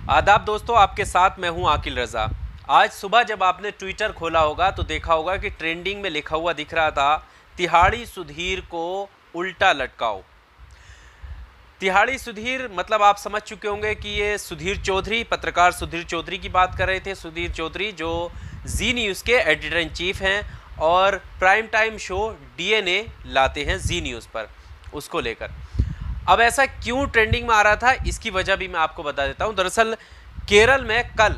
आदाब दोस्तों, आपके साथ मैं हूं आकिल रजा। आज सुबह जब आपने ट्विटर खोला होगा तो देखा होगा कि ट्रेंडिंग में लिखा हुआ दिख रहा था, तिहाड़ी सुधीर को उल्टा लटकाओ। तिहाड़ी सुधीर मतलब आप समझ चुके होंगे कि ये सुधीर चौधरी, पत्रकार सुधीर चौधरी की बात कर रहे थे। सुधीर चौधरी जो जी न्यूज़ के एडिटर इन चीफ हैं और प्राइम टाइम शो डीएनए लाते हैं जी न्यूज़ पर, उसको लेकर। अब ऐसा क्यों ट्रेंडिंग में आ रहा था, इसकी वजह भी मैं आपको बता देता हूं। दरअसल केरल में कल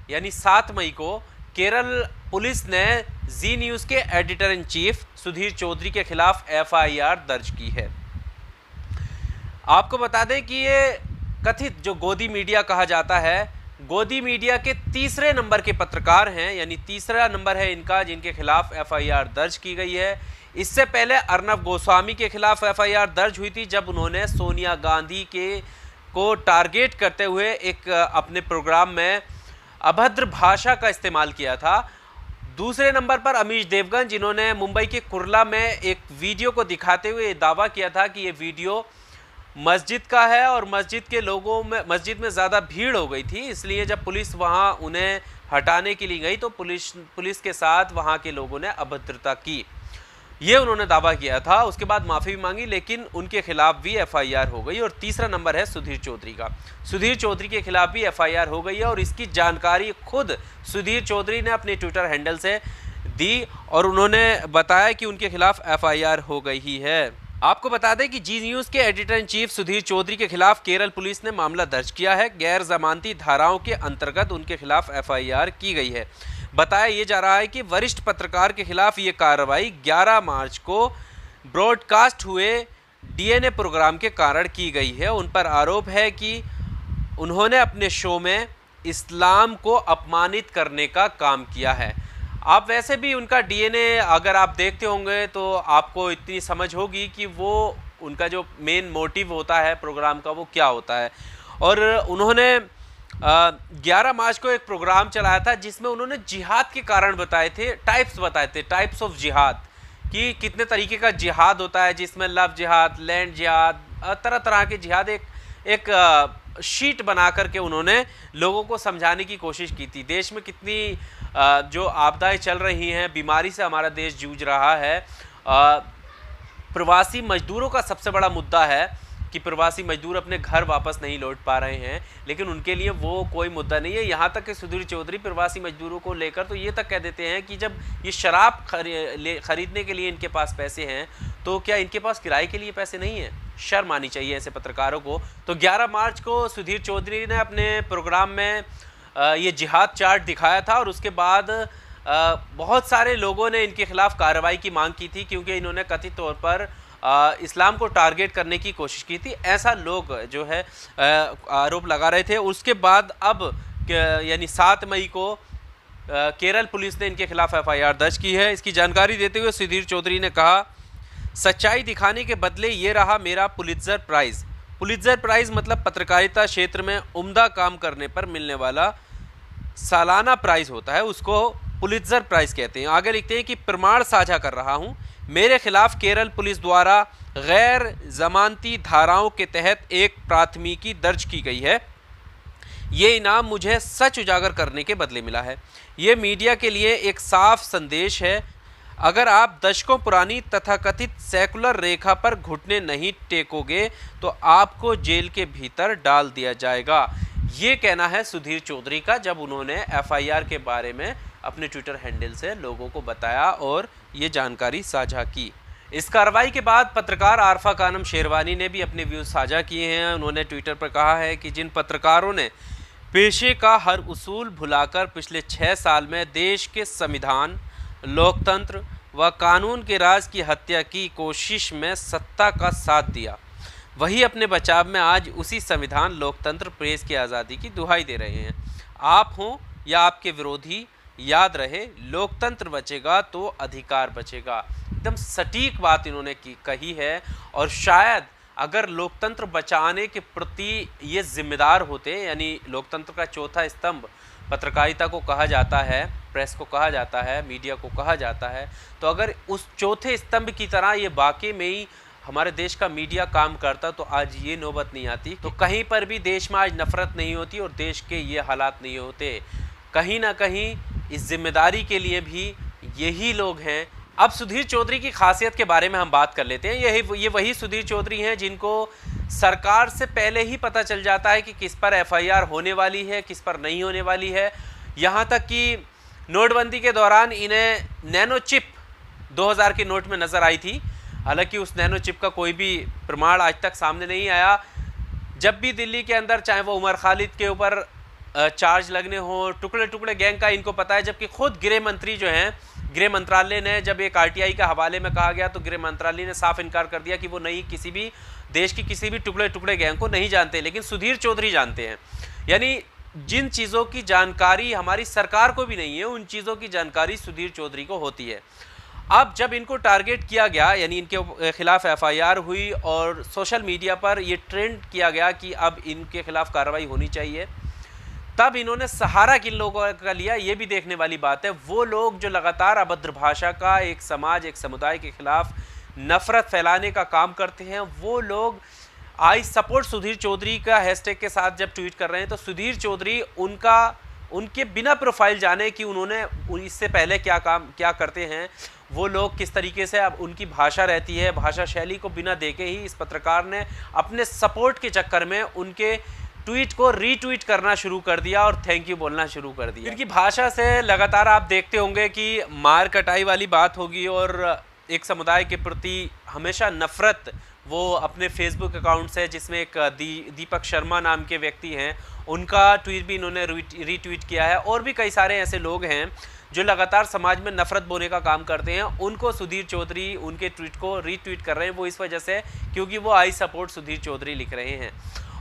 यानी 7 मई को केरल पुलिस ने जी न्यूज़ के editor in chief Sudhir Chaudhary के खिलाफ एफआईआर दर्ज की है। आपको बता दें कि ये कथित जो गोदी मीडिया कहा जाता है, गोदी मीडिया के तीसरे नंबर के पत्रकार हैं, यानी तीसरा नंबर है इनका जिनके खिलाफ एफआईआर दर्ज की गई है। इससे पहले अर्नब गोस्वामी के खिलाफ एफआईआर दर्ज हुई थी जब उन्होंने सोनिया गांधी को टारगेट करते हुए एक अपने प्रोग्राम में अभद्र भाषा का इस्तेमाल किया था। दूसरे नंबर पर अमीश देवगन, जिन्होंने मुंबई के कुर्ला में एक वीडियो को दिखाते हुए दावा किया था कि ये वीडियो मस्जिद का है और मस्जिद में ज़्यादा भीड़ हो गई थी, इसलिए जब पुलिस वहां उन्हें हटाने के लिए गई तो पुलिस के साथ वहां के लोगों ने अभद्रता की, ये उन्होंने दावा किया था। उसके बाद माफ़ी भी मांगी, लेकिन उनके खिलाफ भी एफआईआर हो गई। और तीसरा नंबर है सुधीर चौधरी का। सुधीर चौधरी के खिलाफ भी एफआईआर हो गई है और इसकी जानकारी खुद सुधीर चौधरी ने अपने ट्विटर हैंडल से दी और उन्होंने बताया कि उनके खिलाफ एफआईआर हो गई ही है। आपको बता दें कि जी न्यूज़ के editor in chief Sudhir Chaudhary के खिलाफ केरल पुलिस ने मामला दर्ज किया है। गैर जमानती धाराओं के अंतर्गत उनके खिलाफ एफआईआर की गई है। बताया ये जा रहा है कि वरिष्ठ पत्रकार के खिलाफ ये कार्रवाई 11 मार्च को ब्रॉडकास्ट हुए डीएनए प्रोग्राम के कारण की गई है। उन पर आरोप है कि उन्होंने अपने शो में इस्लाम को अपमानित करने का काम किया है। आप वैसे भी उनका डीएनए अगर आप देखते होंगे तो आपको इतनी समझ होगी कि वो उनका जो मेन मोटिव होता है प्रोग्राम का वो क्या होता है। और उन्होंने 11 मार्च को एक प्रोग्राम चलाया था जिसमें उन्होंने जिहाद के कारण बताए थे, टाइप्स ऑफ जिहाद, कि कितने तरीके का जिहाद होता है, जिसमें लव जिहाद, लैंड जिहाद, तरह तरह के जिहाद एक शीट बना करके उन्होंने लोगों को समझाने की कोशिश की थी। देश में कितनी जो आपदाएं चल रही हैं, बीमारी से हमारा देश जूझ रहा है। प्रवासी मजदूरों का सबसे बड़ा मुद्दा है कि प्रवासी मजदूर अपने घर वापस नहीं लौट पा रहे हैं, लेकिन उनके लिए वो कोई मुद्दा नहीं है। यहाँ तक कि सुधीर चौधरी प्रवासी मजदूरों को लेकर तो ये तक कह देते हैं कि जब ये शराब खरीदने के लिए इनके पास पैसे हैं तो क्या इनके पास किराए के लिए पैसे नहीं हैं? शर्म आनी चाहिए ऐसे पत्रकारों को। तो 11 मार्च को सुधीर चौधरी ने अपने प्रोग्राम में ये जिहाद चार्ट दिखाया था और उसके बाद बहुत सारे लोगों ने इनके खिलाफ कार्रवाई की मांग की थी, क्योंकि इन्होंने कथित तौर पर इस्लाम को टारगेट करने की कोशिश की थी, ऐसा लोग जो है आरोप लगा रहे थे। उसके बाद अब यानी 7 मई को केरल पुलिस ने इनके खिलाफ एफआईआर दर्ज की है। इसकी जानकारी देते हुए सुधीर चौधरी ने कहा, सच्चाई दिखाने के बदले ये रहा मेरा पुलित्जर प्राइज़। पुलित्जर प्राइज़ मतलब पत्रकारिता क्षेत्र में उम्दा काम करने पर मिलने वाला सालाना प्राइज़ होता है, उसको पुलित्जर प्राइज़ कहते हैं। आगे लिखते हैं कि प्रमाण साझा कर रहा हूँ, मेरे खिलाफ केरल पुलिस द्वारा गैर जमानती धाराओं के तहत एक प्राथमिकी दर्ज की गई है। ये इनाम मुझे सच उजागर करने के बदले मिला है। ये मीडिया के लिए एक साफ संदेश है, अगर आप दशकों पुरानी तथाकथित सेकुलर रेखा पर घुटने नहीं टेकोगे तो आपको जेल के भीतर डाल दिया जाएगा। ये कहना है सुधीर चौधरी का जब उन्होंने एफआईआर के बारे में अपने ट्विटर हैंडल से लोगों को बताया और ये जानकारी साझा की। इस कार्रवाई के बाद पत्रकार आरफा कानम शेरवानी ने भी अपने व्यूज़ साझा किए हैं। उन्होंने ट्विटर पर कहा है कि जिन पत्रकारों ने पेशे का हर उसूल भुलाकर पिछले 6 साल में देश के संविधान, लोकतंत्र व कानून के राज की हत्या की कोशिश में सत्ता का साथ दिया, वही अपने बचाव में आज उसी संविधान, लोकतंत्र, प्रेस की आज़ादी की दुहाई दे रहे हैं। आप हों या आपके विरोधी, याद रहे लोकतंत्र बचेगा तो अधिकार बचेगा। एकदम सटीक बात इन्होंने कही है। और शायद अगर लोकतंत्र बचाने के प्रति ये जिम्मेदार होते, यानी लोकतंत्र का चौथा स्तंभ पत्रकारिता को कहा जाता है, प्रेस को कहा जाता है, मीडिया को कहा जाता है, तो अगर उस चौथे स्तंभ की तरह ये वाकई में ही हमारे देश का मीडिया काम करता तो आज ये नौबत नहीं आती। तो कहीं पर भी देश में आज नफरत नहीं होती और देश के ये हालात नहीं होते। कहीं ना कहीं इस जिम्मेदारी के लिए भी यही लोग हैं। अब सुधीर चौधरी की खासियत के बारे में हम बात कर लेते हैं। ये वही सुधीर चौधरी हैं जिनको सरकार से पहले ही पता चल जाता है कि किस पर एफआईआर होने वाली है, किस पर नहीं होने वाली है। यहाँ तक कि नोटबंदी के दौरान इन्हें नैनो चिप 2000 के नोट में नज़र आई थी। हालांकि उस नैनो चिप का कोई भी प्रमाण आज तक सामने नहीं आया। जब भी दिल्ली के अंदर, चाहे वो उमर खालिद के ऊपर चार्ज लगने हो, टुकड़े टुकड़े गैंग का इनको पता है। जबकि खुद गृह मंत्री जो हैं, गृह मंत्रालय ने जब एक आरटीआई के हवाले में कहा गया तो गृह मंत्रालय ने साफ इनकार कर दिया कि वो नहीं, किसी भी देश की किसी भी टुकड़े टुकड़े गैंग को नहीं जानते, लेकिन सुधीर चौधरी जानते हैं। यानी जिन चीज़ों की जानकारी हमारी सरकार को भी नहीं है, उन चीज़ों की जानकारी सुधीर चौधरी को होती है। अब जब इनको टारगेट किया गया, यानी इनके खिलाफ एफआईआर हुई और सोशल मीडिया पर ये ट्रेंड किया गया कि अब इनके खिलाफ कार्रवाई होनी चाहिए, तब इन्होंने सहारा किन लोगों का लिया। ये भी देखने वाली बात है। वो लोग जो लगातार अभद्र भाषा का एक समाज, एक समुदाय के खिलाफ नफरत फैलाने का काम करते हैं, वो लोग आई सपोर्ट सुधीर चौधरी का हैशटैग के साथ जब ट्वीट कर रहे हैं, तो सुधीर चौधरी उनके बिना प्रोफाइल जाने कि उन्होंने इससे पहले क्या करते हैं, वो लोग किस तरीके से अब उनकी भाषा रहती है, भाषा शैली को बिना देखे ही इस पत्रकार ने अपने सपोर्ट के चक्कर में उनके ट्वीट को रीट्वीट करना शुरू कर दिया और थैंक यू बोलना शुरू कर दिया। इनकी भाषा से लगातार आप देखते होंगे कि मार कटाई वाली बात होगी और एक समुदाय के प्रति हमेशा नफरत वो अपने फेसबुक अकाउंट से, जिसमें एक दीपक शर्मा नाम के व्यक्ति हैं, उनका ट्वीट भी इन्होंने रीट्वीट किया है। और भी कई सारे ऐसे लोग हैं जो लगातार समाज में नफरत बोने का काम करते हैं। उनको सुधीर चौधरी उनके ट्वीट को रीट्वीट कर रहे हैं, वो इस वजह से क्योंकि वो आई सपोर्ट सुधीर चौधरी लिख रहे हैं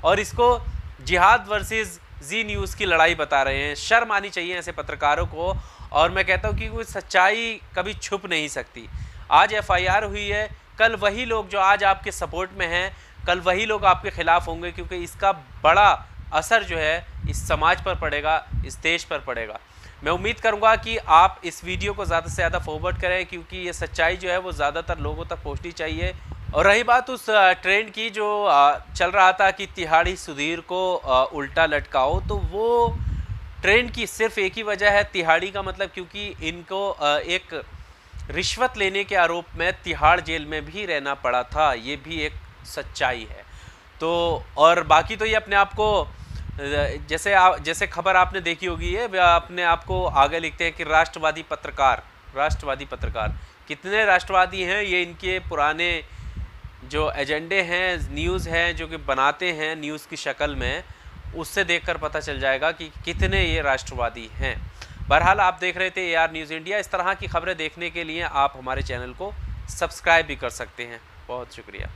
और इसको जिहाद वर्सेस जी न्यूज़ की लड़ाई बता रहे हैं। शर्म आनी चाहिए ऐसे पत्रकारों को। और मैं कहता हूँ कि कोई सच्चाई कभी छुप नहीं सकती। आज एफआईआर हुई है, कल वही लोग जो आज आपके सपोर्ट में हैं, कल वही लोग आपके खिलाफ होंगे, क्योंकि इसका बड़ा असर जो है इस समाज पर पड़ेगा, इस देश पर पड़ेगा। मैं उम्मीद करूंगा कि आप इस वीडियो को ज़्यादा से ज़्यादा फॉरवर्ड करें, क्योंकि ये सच्चाई जो है वो ज़्यादातर लोगों तक पहुंचनी चाहिए। और रही बात उस ट्रेंड की जो चल रहा था कि तिहाड़ी सुधीर को उल्टा लटकाओ, तो वो ट्रेंड की सिर्फ एक ही वजह है, तिहाड़ी का मतलब क्योंकि इनको एक रिश्वत लेने के आरोप में तिहाड़ जेल में भी रहना पड़ा था। ये भी एक सच्चाई है। तो और बाकी तो ये अपने आप को जैसे खबर आपने देखी होगी, है अपने आप को आगे लिखते हैं कि राष्ट्रवादी पत्रकार। कितने राष्ट्रवादी हैं ये, इनके पुराने जो एजेंडे हैं, न्यूज़ हैं जो कि बनाते हैं न्यूज़ की शक्ल में, उससे देखकर पता चल जाएगा कि कितने ये राष्ट्रवादी हैं। बहरहाल आप देख रहे थे AR न्यूज़ इंडिया। इस तरह की खबरें देखने के लिए आप हमारे चैनल को सब्सक्राइब भी कर सकते हैं। बहुत शुक्रिया।